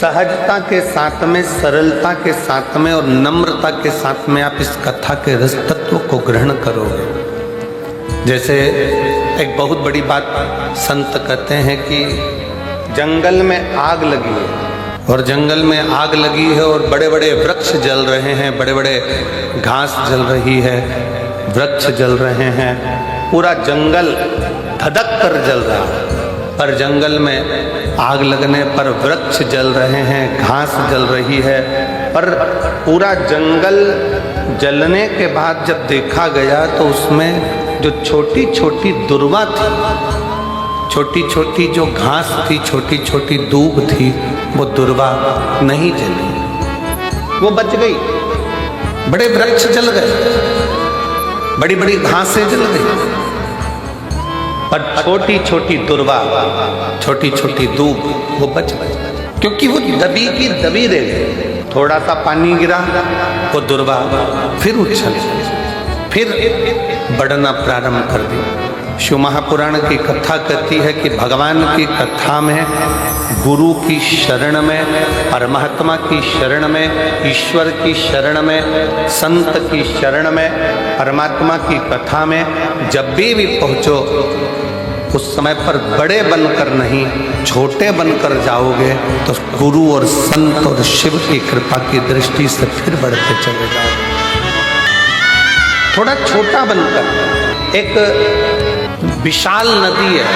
सहजता के साथ में, सरलता के साथ में और नम्रता के साथ में आप इस कथा के रस तत्व को ग्रहण करोगे। जैसे एक बहुत बड़ी बात संत कहते हैं कि जंगल में आग लगी है और जंगल में आग लगी है और बड़े बड़े वृक्ष जल रहे हैं, बड़े बड़े घास जल रही है, वृक्ष जल रहे हैं, पूरा जंगल धधक कर जल रहा है। पर जंगल में आग लगने पर वृक्ष जल रहे हैं, घास जल रही है, पर पूरा जंगल जलने के बाद जब देखा गया तो उसमें जो छोटी छोटी दुर्वा थी, छोटी छोटी जो घास थी, छोटी छोटी दूब थी, वो दुर्वा नहीं जली, वो बच गई। बड़े वृक्ष जल गए, बड़ी बड़ी घासें जल गई, पर छोटी छोटी दुर्वा, छोटी छोटी दूब वो बच गई, क्योंकि वो दबी की दबी रह गई। थोड़ा सा पानी गिरा, वो दुर्वा फिर उछल, फिर बढ़ना प्रारंभ कर दी। शिव महापुराण की कथा कहती है कि भगवान की कथा में, गुरु की शरण में, परमात्मा की शरण में, ईश्वर की शरण में, संत की शरण में, परमात्मा की कथा में जब भी पहुँचो उस समय पर बड़े बनकर नहीं, छोटे बनकर जाओगे तो गुरु और संत और शिव की कृपा की दृष्टि से फिर बढ़ते चले जाओगे। थोड़ा छोटा बनकर, एक विशाल नदी है,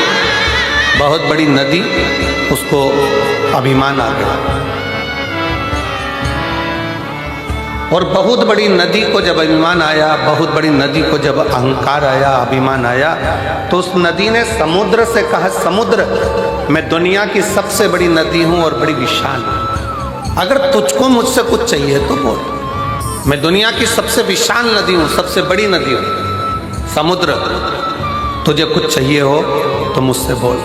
बहुत बड़ी नदी, उसको अभिमान आ गया, और बहुत बड़ी नदी को जब अभिमान आया, बहुत बड़ी नदी को जब अहंकार आया, अभिमान आया, तो उस नदी ने समुद्र से कहा, समुद्र मैं दुनिया की सबसे बड़ी नदी हूं और बड़ी विशाल हूं, अगर तुझको मुझसे कुछ चाहिए तो बोल, मैं दुनिया की सबसे विशाल नदी हूं, सबसे बड़ी नदी हूं। समुद्र, तुझे कुछ चाहिए हो तो मुझसे बोल,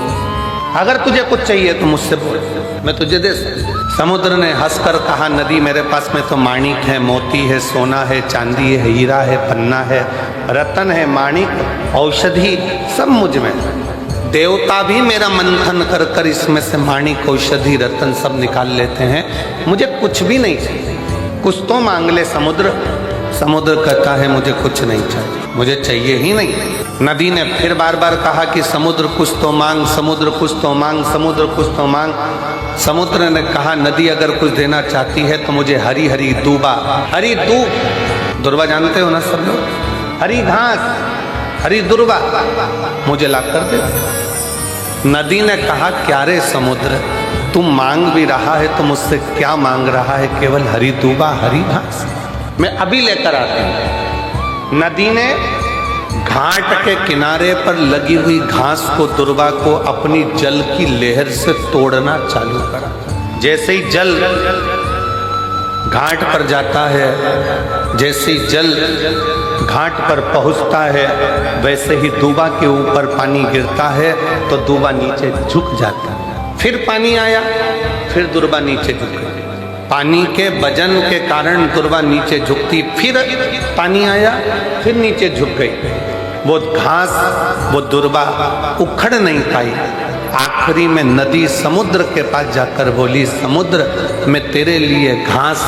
अगर तुझे कुछ चाहिए तो मुझसे बोल, मैं तुझे दे सकता। समुद्र ने हंसकर कहा, नदी मेरे पास में तो माणिक है, मोती है, सोना है, चांदी है, हीरा है, पन्ना है, रतन है, माणिक, औषधि सब मुझ में। देवता भी मेरा मंथन कर कर इसमें से माणिक, औषधि, रतन सब निकाल लेते हैं, मुझे कुछ भी नहीं चाहिए, कुछ तो मांग ले समुद्र। समुद्र कहता है मुझे कुछ नहीं चाहिए, मुझे चाहिए ही नहीं। नदी ने फिर बार बार कहा कि समुद्र कुछ तो मांग, समुद्र कुछ तो मांग, समुद्र कुछ तो मांग। समुद्र ने कहा, नदी अगर कुछ देना चाहती है तो मुझे हरी हरी दूबा, हरी दूब, दुर्वा जानते हो ना सब लोग, हरी घास, हरी दुर्वा मुझे ला कर दे। नदी ने कहा, क्या रे समुद्र, तुम मांग भी रहा है तो मुझसे क्या मांग रहा है, केवल हरी दूबा, हरी घास, मैं अभी लेकर आती हूं। नदी ने घाट के किनारे पर लगी हुई घास को, दुर्वा को अपनी जल की लहर से तोड़ना चालू करा। जैसे ही जल घाट पर जाता है, जैसे ही जल घाट पर पहुंचता है, वैसे ही दूबा के ऊपर पानी गिरता है तो दूबा नीचे झुक जाता है। फिर पानी आया, फिर दुर्वा नीचे झुक गई, पानी के वजन के कारण दुर्वा नीचे झुकती, फिर पानी आया, फिर नीचे झुक गई। वो घास, वो दुर्वा उखड़ नहीं पाई। आखिरी में नदी समुद्र के पास जाकर बोली, समुद्र मैं तेरे लिए घास,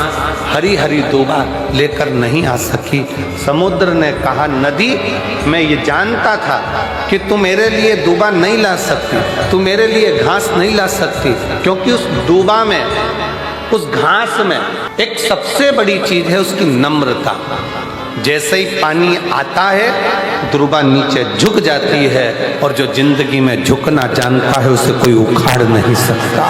हरी हरी दूबा लेकर नहीं आ सकी। समुद्र ने कहा, नदी मैं ये जानता था कि तू मेरे लिए दूबा नहीं ला सकती, तू मेरे लिए घास नहीं ला सकती, क्योंकि उस दूबा में, उस घास में एक सबसे बड़ी चीज है उसकी नम्रता। जैसे ही पानी आता है, दुर्वा नीचे झुक जाती है, और जो जिंदगी में झुकना जानता है उसे कोई उखाड़ नहीं सकता।